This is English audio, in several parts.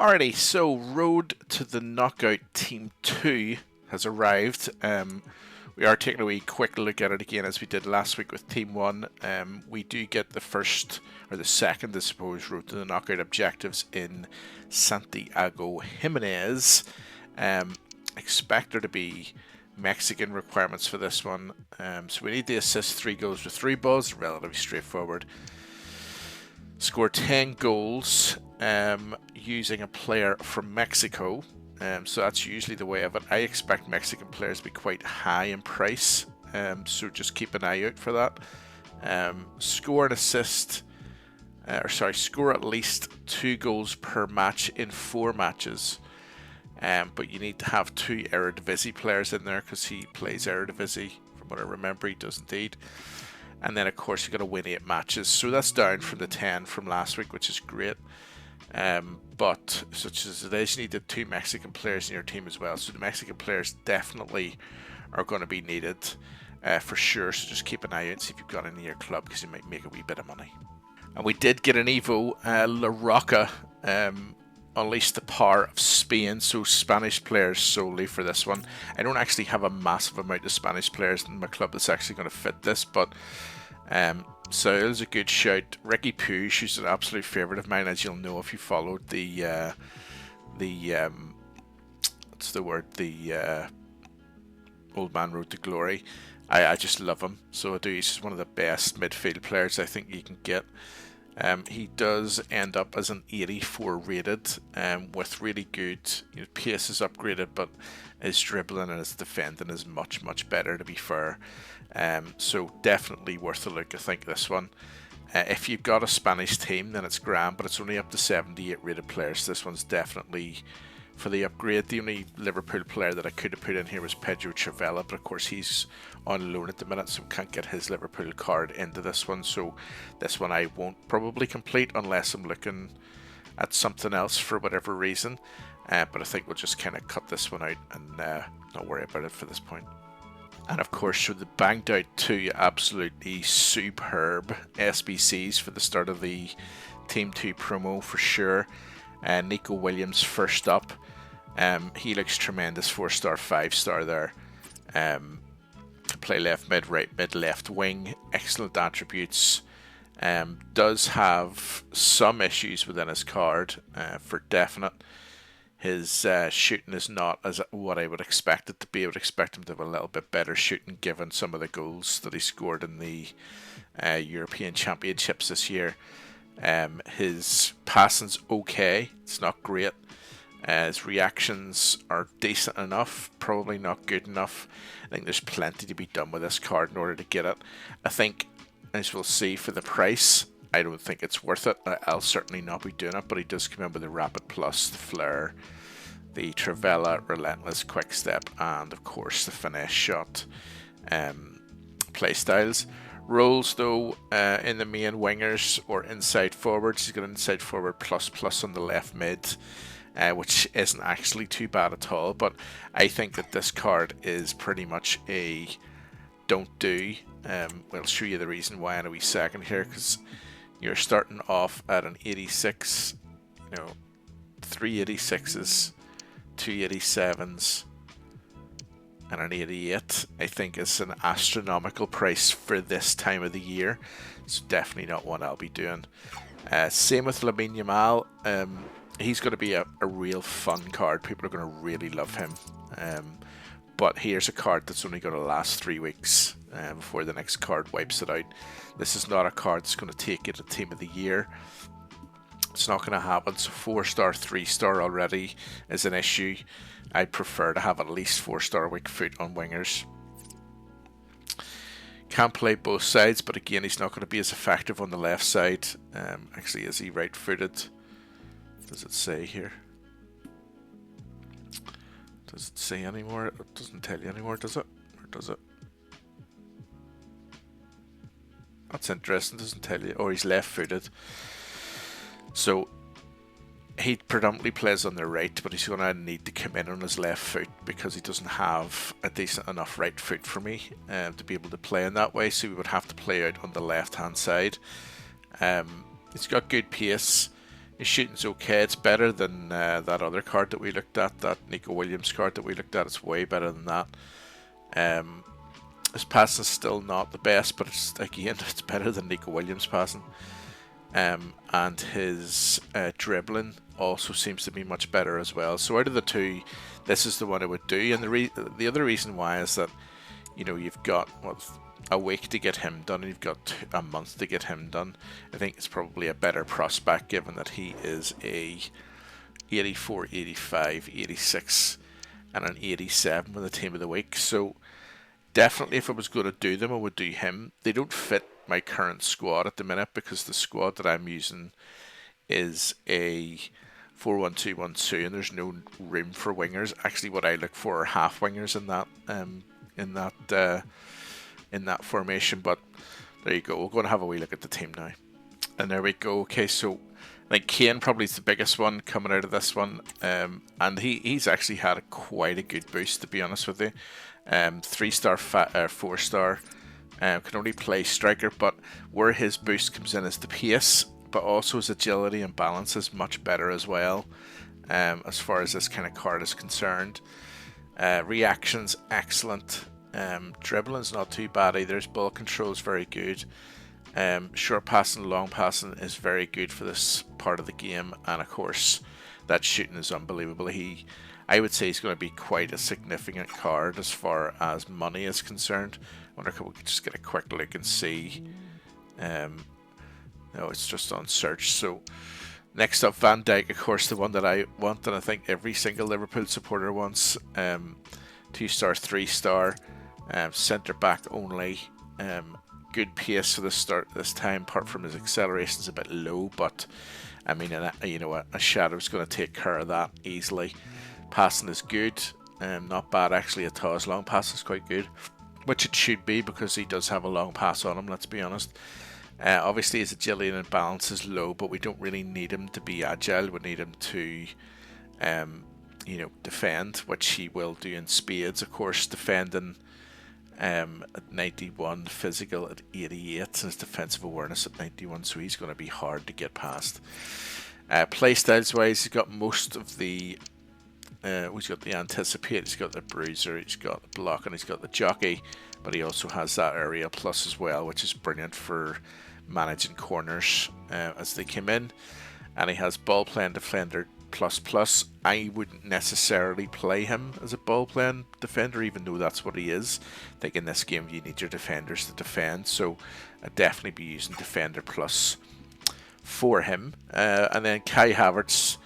Alrighty, so Road to the Knockout Team 2 has arrived. We are taking a wee quick look at it again as we did last week with Team 1. We do get the first, or the second, I suppose, Road to the Knockout objectives in Santiago Jimenez. Expect there to be Mexican requirements for this one. So we need to assist 3 goals with 3 balls, relatively straightforward. Score 10 goals using a player from Mexico. So that's usually the way of it. I expect Mexican players to be quite high in price. So just keep an eye out for that. Score an assist, score at least 2 goals per match in 4 matches. But you need to have 2 Eredivisie players in there because he plays Eredivisie. From what I remember, he does indeed. And then, of course, you've got to win 8 matches. So that's down from the 10 from last week, which is great. But such as it is, you need the 2 Mexican players in your team as well. So the Mexican players definitely are going to be needed for sure. So just keep an eye out and see if you've got any in your club because you might make a wee bit of money. And we did get an Evo. Rttk unleashed the power of Spain. So Spanish players solely for this one. I don't actually have a massive amount of Spanish players in my club that's actually going to fit this, but so it was a good shout. Ricky Puig, who's an absolute favourite of mine, as you'll know if you followed the Old Man Road to Glory. I just love him. So I do. He's just one of the best midfield players I think you can get. He does end up as an 84 rated with really good pace is upgraded, but his dribbling and his defending is much better, to be fair. So definitely worth a look, I think, this one. If you've got a Spanish team, then it's grand, but it's only up to 78 rated players. This one's definitely for the upgrade. The only Liverpool player that I could have put in here was Pedro Travella, but of course he's on loan at the minute, so can't get his Liverpool card into this one. So this one I won't probably complete unless I'm looking at something else for whatever reason. But I think we'll just kind of cut this one out and not worry about it for this point. And of course, so they banged out 2 absolutely superb SBCs for the start of the Team 2 promo for sure. Nico Williams first up. He looks tremendous, 4-star, 5-star there. Play left mid, right mid, left wing. Excellent attributes. Does have some issues within his card for definite. His shooting is not as what I would expect it to be. I would expect him to have a little bit better shooting given some of the goals that he scored in the European Championships this year. His passing's okay. It's not great. His reactions are decent enough, probably not good enough. I think there's plenty to be done with this card in order to get it. I think, as we'll see for the price, I don't think it's worth it. I'll certainly not be doing it, but he does come in with the Rapid Plus, the Flair, the Travella, Relentless, Quick Step, and of course the Finesse Shot playstyles. Roles though in the main wingers or inside forwards, he's got an inside forward plus on the left mid, which isn't actually too bad at all, but I think that this card is pretty much a don't do. We'll show you the reason why in a wee second here, because you're starting off at an 86, 3 86s, 2 87s, and an 88, I think is an astronomical price for this time of the year. It's definitely not one I'll be doing. Same with Lamine Yamal. He's going to be a real fun card. People are going to really love him. But here's a card that's only going to last 3 weeks before the next card wipes it out. This is not a card that's going to take you to Team of the Year. It's not going to happen. So 4-star, 3-star already is an issue. I'd prefer to have at least 4-star weak foot on wingers. Can play both sides, but again, he's not going to be as effective on the left side. Actually, is he right-footed? Does it say here? Does it say anymore? It doesn't tell you anymore, does it? Or does it? That's interesting, doesn't tell you. Oh, he's left-footed. So he predominantly plays on the right, but he's going to need to come in on his left foot because he doesn't have a decent enough right foot for me to be able to play in that way. So we would have to play out on the left-hand side. He's got good pace. His shooting's okay. It's better than that other card that we looked at, that Nico Williams card that we looked at. It's way better than that. His passing is still not the best, but it's, again, it's better than Nico Williams' passing. And his dribbling also seems to be much better as well. So out of the two, this is the one I would do. And the other reason why is that, you know, you've got a week to get him done, and you've got a month to get him done. I think it's probably a better prospect, given that he is a 84, 85, 86, and an 87 with the team of the week. So definitely, if I was going to do them, I would do him. They don't fit my current squad at the minute, because the squad that I'm using is a 4-1-2-1-2, and there's no room for wingers. Actually, what I look for are half wingers in that formation. But there you go. We're going to have a wee look at the team now, and there we go. Okay, so I think Kane probably is the biggest one coming out of this one, and he's actually had quite a good boost, to be honest with you. 3-star, 4-star. Can only play striker, but where his boost comes in is the pace, but also his agility and balance is much better as well, as far as this kind of card is concerned. Reactions, excellent. Dribbling's not too bad either. His ball control is very good. Short passing, long passing is very good for this part of the game, and of course that shooting is unbelievable. I would say he's going to be quite a significant card as far as money is concerned. I wonder if we could just get a quick look and see. No, it's just on search. So next up, Van Dijk, of course, the one that I want, and I think every single Liverpool supporter wants. 2-star, 3-star, centre back only. Good pace for the start this time, apart from his acceleration is a bit low, but I mean, a shadow's going to take care of that easily. Passing is good, not bad actually at all. His long pass is quite good, which it should be, because he does have a long pass on him, let's be honest. Obviously his agility and balance is low, but we don't really need him to be agile. We need him to defend, which he will do in spades. Of course, defending at 91, physical at 88, and his defensive awareness at 91, so he's going to be hard to get past. Playstyles wise, he's got most of the he's got the anticipate, he's got the bruiser, he's got the block, and he's got the jockey, but he also has that area plus as well, which is brilliant for managing corners as they come in. And he has ball playing defender plus. I wouldn't necessarily play him as a ball playing defender, even though that's what he is. I think in this game you need your defenders to defend, so I'd definitely be using defender plus for him. And then Kai Havertz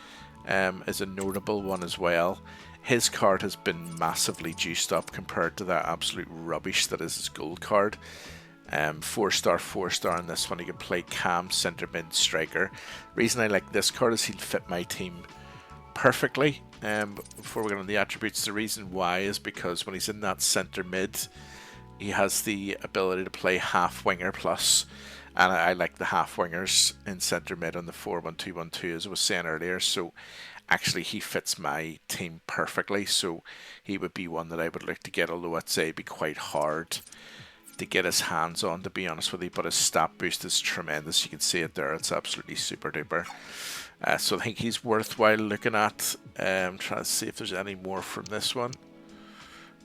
is a notable one as well. His card has been massively juiced up compared to that absolute rubbish that is his gold card. 4-star in this one. He can play cam, centre mid, striker. Reason I like this card is he'll fit my team perfectly. Before we get on the attributes, the reason why is because when he's in that centre mid, he has the ability to play half winger plus, and I like the half wingers in centre mid on the 4-1-2-1-2, as I was saying earlier. So actually he fits my team perfectly, so he would be one that I would like to get, although I'd say it'd be quite hard to get his hands on, to be honest with you. But his stat boost is tremendous. You can see it there. It's absolutely super duper. So I think he's worthwhile looking at. Trying to see if there's any more from this one.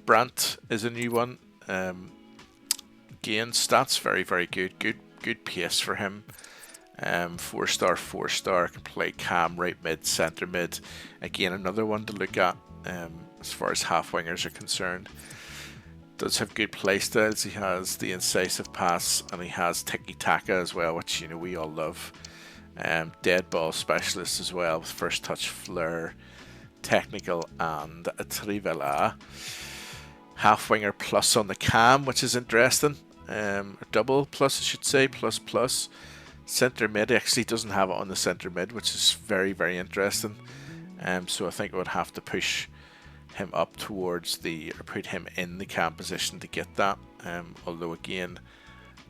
Brandt is a new one. Again, stats very, very good. Good pace for him. 4-star, can play cam, right mid, centre mid. Again, another one to look at as far as half wingers are concerned. Does have good play styles. He has the incisive pass, and he has tiki-taka as well, which we all love. Dead ball specialist as well, with first touch, flair, technical, and a trivela. Half winger plus on the cam, which is interesting. Double plus, I should say, plus. Centre mid actually doesn't have it on the centre mid, which is very, very interesting. So I think I would have to push him up towards or put him in the cam position to get that. Although again,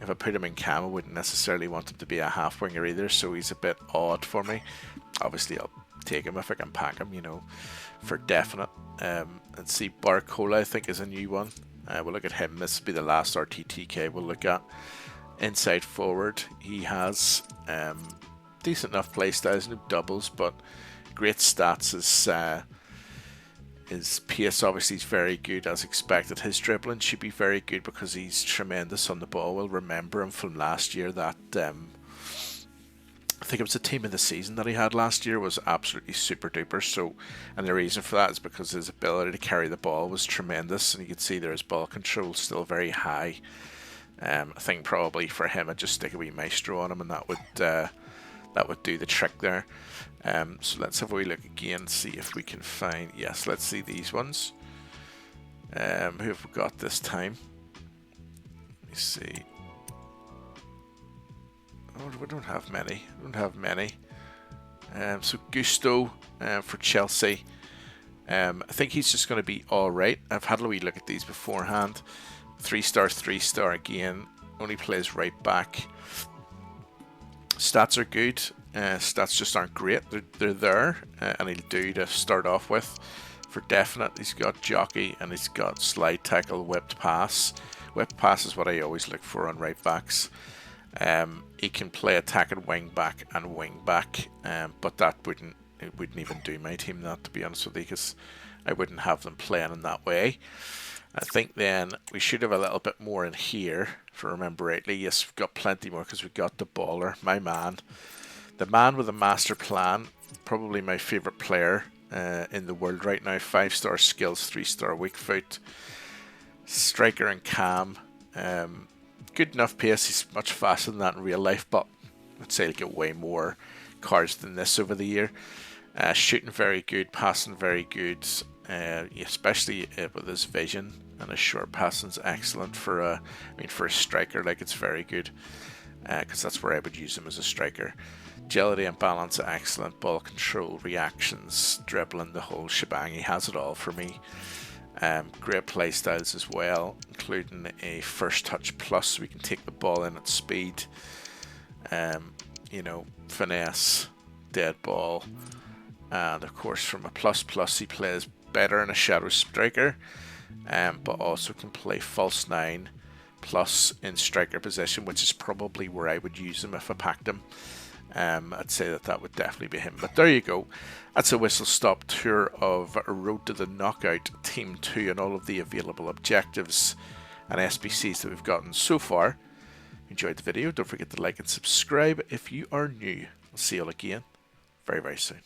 if I put him in cam, I wouldn't necessarily want him to be a half winger either, so he's a bit odd for me. Obviously I'll take him if I can pack him, for definite. Let's see, Barcola I think is a new one. We'll look at him. This will be the last Rttk we'll look at. Inside forward, he has decent enough play styles, no doubles, but great stats. His pace obviously is very good as expected. His dribbling should be very good because he's tremendous on the ball. We'll remember him from last year. That I think it was the team of the season that he had last year was absolutely super duper. So, and the reason for that is because his ability to carry the ball was tremendous, and you can see there his ball control still very high. I think probably for him I'd just stick a wee maestro on him, and that would do the trick there. So let's have a wee look again, see if we can find, yes, let's see these ones. Who have we got this time? Let me see. Oh, we don't have many. So Gusto for Chelsea. I think he's just going to be alright. I've had a wee look at these beforehand. 3-star again. Only plays right back. Stats are good. Stats just aren't great. They're there, and he'll do to start off with. For definite, he's got jockey and he's got slide tackle, whipped pass. Whipped pass is what I always look for on right backs. He can play attacking wing back and wing back, but that wouldn't even do my team, that, to be honest with you, because I wouldn't have them playing in that way. I think then we should have a little bit more in here, if I remember rightly. Yes, we've got plenty more because we've got the baller, my man. The man with a master plan, probably my favourite player in the world right now. 5-star skills, 3-star weak foot. Striker and cam. Good enough pace, he's much faster than that in real life, but I'd say he'll get way more cards than this over the year. Shooting very good, passing very good. Especially with his vision, and his short passing's excellent for a striker. Like, it's very good because that's where I would use him as a striker. Agility and balance are excellent. Ball control, reactions, dribbling, the whole shebang. He has it all for me. Great play styles as well, including a first touch plus. We can take the ball in at speed. Finesse, dead ball, and of course from a plus he plays better in a shadow striker, but also can play false 9 plus in striker position, which is probably where I would use him if I packed him. I'd say that would definitely be him. But there you go. That's a whistle-stop tour of Road to the Knockout Team 2 and all of the available objectives and SBCs that we've gotten so far. Enjoyed the video. Don't forget to like and subscribe if you are new. I'll see you all again very, very soon.